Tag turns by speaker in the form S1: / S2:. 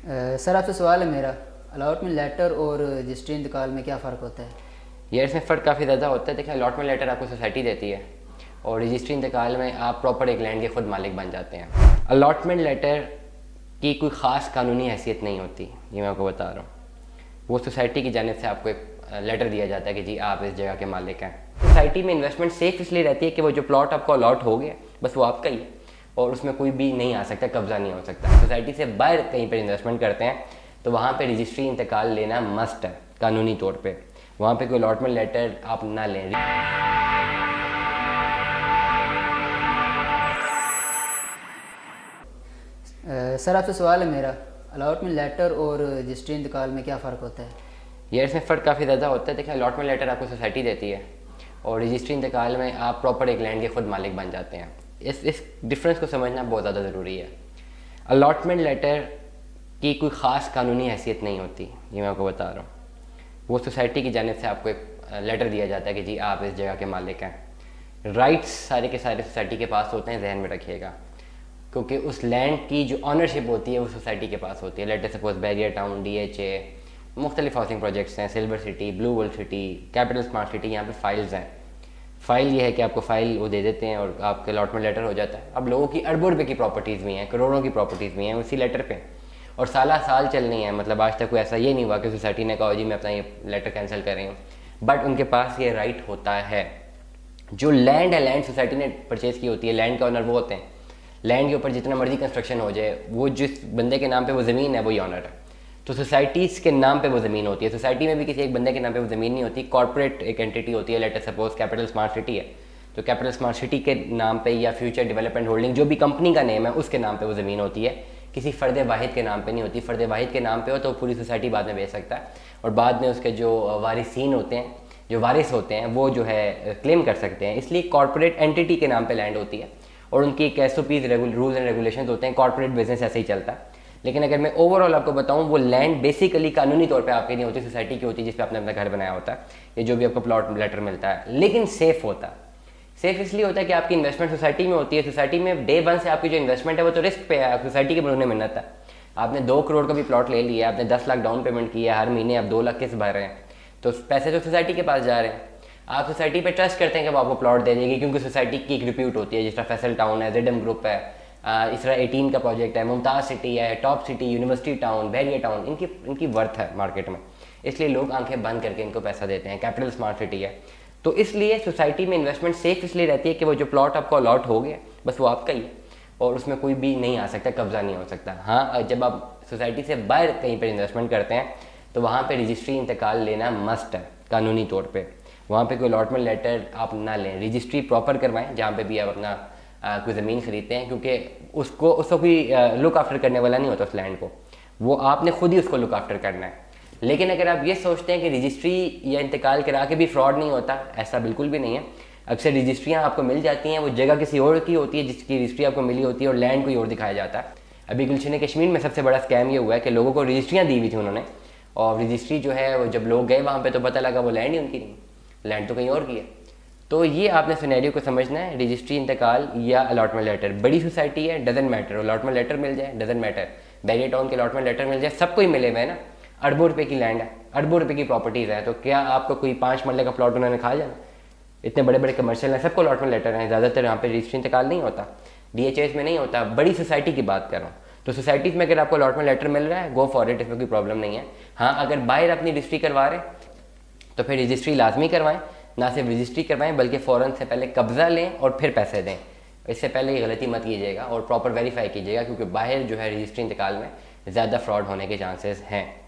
S1: Sir आपसे सवाल है मेरा, अलॉटमेंट लेटर और रजिस्ट्री इंतकाल में क्या फ़र्क होता है?
S2: ये इसमें फ़र्क काफ़ी ज़्यादा होता है। देखिए, अलॉटमेंट लेटर आपको सोसाइटी देती है और रजिस्ट्री इंतकाल में आप प्रॉपर एक लैंड के खुद मालिक बन जाते हैं। अलॉटमेंट लेटर की कोई ख़ास कानूनी हैसियत नहीं होती, ये मैं आपको बता रहा हूँ। वो सोसाइटी की जानिब से आपको एक लेटर दिया जाता है कि जी आप इस जगह के मालिक हैं। सोसाइटी में इन्वेस्टमेंट सेफ इसलिए रहती है कि वो जो प्लॉट आपको अलॉट हो गया बस वो आपका ही है और उसमें कोई भी नहीं आ सकता, कब्जा नहीं हो सकता। सोसाइटी से बाहर कहीं पर इन्वेस्टमेंट करते हैं तो वहाँ पे रजिस्ट्री इंतकाल लेना मस्ट है कानूनी तौर पे। वहाँ पे कोई अलॉटमेंट लेटर आप ना लें।
S1: सर आपसे सवाल है मेरा, अलॉटमेंट लेटर और रजिस्ट्री इंतकाल में क्या फ़र्क होता है?
S2: ये इसमें फ़र्क काफ़ी ज़्यादा होता है। देखिए, अलॉटमेंट लेटर आपको सोसाइटी देती है और रजिस्ट्री इंतकाल में आप प्रॉपर एक लैंड के खुद मालिक बन जाते हैं। इस डिफरेंस को समझना बहुत ज़्यादा ज़रूरी है। अलॉटमेंट लेटर की कोई ख़ास कानूनी हैसियत नहीं होती, ये मैं आपको बता रहा हूँ। वो सोसाइटी की जानिब से आपको एक लेटर दिया जाता है कि जी आप इस जगह के मालिक हैं। राइट्स सारे के सारे सोसाइटी के पास होते हैं, जहन में रखिएगा, क्योंकि उस लैंड की जो ऑनरशिप होती है वो सोसाइटी के पास होती है। Let us suppose barrier town, DHA, मुख्तलिफ हाउसिंग प्रोजेक्ट्स हैं, silver city, blue world city, capital smart city, यहाँ पे फाइल्स हैं। फाइल ये है कि आपको फाइल वो दे देते हैं और आपका अलॉटमेंट लेटर हो जाता है। अब लोगों की अरबों रुपये की प्रॉपर्टीज़ भी हैं, करोड़ों की प्रॉपर्टीज़ भी हैं उसी लेटर पे, और साला साल चलनी है। मतलब आज तक कोई ऐसा ये नहीं हुआ कि सोसाइटी ने कहा जी मैं अपना ये लेटर कैंसिल कर रही हूँ, बट उनके पास ये राइट होता है। जो लैंड है, लैंड सोसाइटी ने परचेज़ की होती है, लैंड का ऑनर वो होते हैं। लैंड के ऊपर जितना मर्जी कंस्ट्रक्शन हो जाए, वो जिस बंदे के नाम पे वो ज़मीन है वही ऑनर है। तो सोसाइटीज़ के नाम पे वो ज़मीन होती है। सोसाइटी में भी किसी एक बंदे के नाम पे वो ज़मीन नहीं होती, कॉर्पोरेट एक एंटिटी होती है। Let us suppose capital smart city है, तो कैपिटल स्मार्ट सिटी के नाम पे या फ्यूचर डेवलपमेंट होल्डिंग जो भी कंपनी का नेम है उसके नाम पे वो ज़मीन होती है, किसी फ़र्द वाहिद के नाम पे नहीं होती। फ़र्द वाहिद के नाम पे हो तो पूरी सोसाइटी बाद में बेच सकता है और बाद में उसके जो वारिसीन होते हैं, जो वारिस होते हैं, वो जो है क्लेम कर सकते हैं। इसलिए कॉर्पोरेट एंटिटी के नाम पे लैंड होती है और उनकी एक SOPs रूल्स एंड रेगुलेशंस होते हैं। कॉर्पोरेट बिजनेस ऐसे ही चलता है। लेकिन अगर मैं ओवरऑल आपको बताऊं, वो लैंड बेसिकली कानूनी तौर पे आपकी नहीं होती, सोसाइटी की होती है, जिस पे आपने अपना घर बनाया होता है, ये जो भी आपको प्लॉट लेटर मिलता है। लेकिन सेफ होता है। सेफ इसलिए होता है कि आपकी इन्वेस्टमेंट सोसाइटी में होती है। सोसाइटी में डे 1 से आपकी जो इन्वेस्टमेंट है वो तो रिस्क पे है, सोसाइटी के बनने मिन्नत है। आपने 2 करोड़ का भी प्लॉट ले लिया, आपने 10 लाख डाउन पेमेंट किया, हर महीने आप 2 लाख किस्त भर रहे हैं, तो पैसे तो सोसाइटी के पास जा रहे हैं। आप सोसाइटी पे ट्रस्ट करते हैं कि वो आपको प्लॉट दे देगी, क्योंकि सोसाइटी की एक रिप्यूट होती है। जिस तरह फैसल टाउन है, ZM ग्रुप है, इस तरह 18 का प्रोजेक्ट है, मुमताज़ सिटी है, top city, university town, barrier town, इनकी वर्थ है मार्केट में, इसलिए लोग आंखें बंद करके इनको पैसा देते हैं। कैपिटल स्मार्ट सिटी है, तो इसलिए सोसाइटी में इन्वेस्टमेंट सेफ इसलिए रहती है कि वो जो प्लॉट आपको अलॉट हो गया बस वो आपका ही है और उसमें कोई भी नहीं आ सकता, कब्जा नहीं हो सकता। हाँ, जब आप सोसाइटी से बाहर कहीं पर इन्वेस्टमेंट करते हैं तो वहाँ पे रजिस्ट्री इंतकाल लेना मस्ट है कानूनी तौर पे। वहाँ पे कोई अलॉटमेंट लेटर आप ना लें, रजिस्ट्री प्रॉपर करवाएं जहाँ पे भी आप अपना कोई ज़मीन खरीदते हैं, क्योंकि उसको कोई लुक आफ्टर करने वाला नहीं होता उस लैंड को, वो आपने खुद ही उसको लुक आफ्टर करना है। लेकिन अगर आप ये सोचते हैं कि रजिस्ट्री या इंतकाल करा के भी फ्रॉड नहीं होता, ऐसा बिल्कुल भी नहीं है। अक्सर रजिस्ट्रियाँ आपको मिल जाती हैं, वो जगह किसी और की होती है जिसकी रजिस्ट्री आपको मिली होती है और लैंड कोई और दिखाया जाता है। अभी गुलशन कश्मीर में सबसे बड़ा स्कैम ये हुआ है कि लोगों को रजिस्ट्रियाँ दी हुई थी उन्होंने, और रजिस्ट्री जो है वो जब लोग गए वहाँ पे तो पता लगा वो लैंड ही उनकी नहीं, लैंड तो कहीं और की है। तो ये आपने सिनेरियो को समझना है। रजिस्ट्री इंतकाल या अलॉटमेंट लेटर, बड़ी सोसाइटी है डजेंट मैटर, अलॉटमेंट लेटर मिल जाए डजेंट मैटर, बैरियर टाउन के अलॉटमेंट लेटर मिल जाए, सबको ही मिले हुए है ना। अरबों रुपये की लैंड है, अरबों रुपये की प्रॉपर्टीज़ है, तो क्या आपको कोई 5 मरले का प्लॉट उन्होंने खा जाना? इतने बड़े बड़े कमर्शियल हैं, सबको अलॉटमेंट लेटर हैं। ज़्यादातर यहाँ पे रजिस्ट्री इंतकाल नहीं होता, DHAs में नहीं होता। बड़ी सोसाइटी की बात कर रहा हूँ, तो सोसाइटीज़ में अगर आपको अलॉटमेंट लेटर मिल रहा है, गो फॉर इट, इसमें कोई प्रॉब्लम नहीं है। हाँ, अगर बाहर अपनी रजिस्ट्री करवा रहे तो फिर रजिस्ट्री लाजमी करवाएं, ना सिर्फ रजिस्ट्री करवाएं बल्कि फ़ौरन से पहले कब्ज़ा लें और फिर पैसे दें। इससे पहले ये गलती मत कीजिएगा और प्रॉपर वेरीफाई कीजिएगा, क्योंकि बाहर जो है रजिस्ट्री इंतकाल में ज़्यादा फ्रॉड होने के चांसेस हैं।